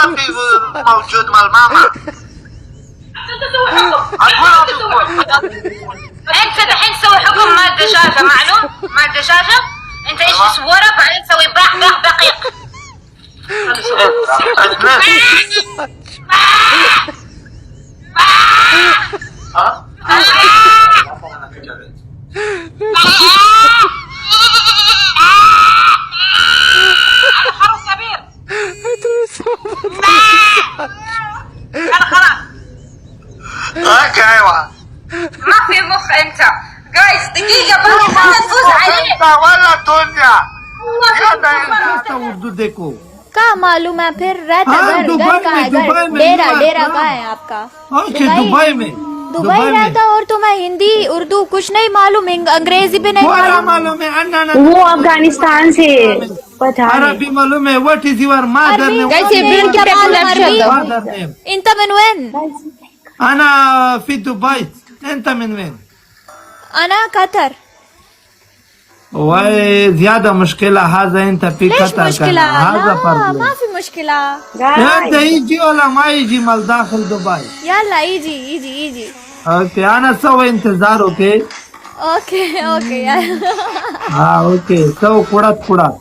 ما في موجود مال ماما. انت دحين تسوي حكم مال دجاجه، معلوم؟ مال دجاجه انت ايش تصوره بعدين تسوي باح باح دقيق. ها؟ خروف كبير. انا خلاص ايوه ما في مخ انت. جايز دقيقه بس خلينا نفوز عليه. ولا دنيا. उर्दू देखो क्या मालूम है फिर रहता हाँ, घर दुबई घर का में, है दुबई घर में डेरा हुआ डेरा था। कहाँ है आपका? ओके दुबई में दुबई रहता और तुम्हें हिंदी उर्दू कुछ नहीं मालूम, अंग्रेजी भी नहीं पूरा मालूम। मालूम है अन्ना वो अफगानिस्तान से पता नहीं। अरबी मालूम है what is your mother name Guys, يبين كيف معلوم عربي. mother name انت من وين؟ انا في دبي انت من وين انا قطر. وزيادة مشكلة هذا انت في ليش قطر مشكلة؟ كان. هذا لا فرق ما في مشكلة. انت يجي ولا ما يجي مال داخل دبي. يلا يجي يجي يجي. اوكي انا سوي انتظار اوكي اوكي اوكي يلا. हाँ ओके सब कुड़त कुड़त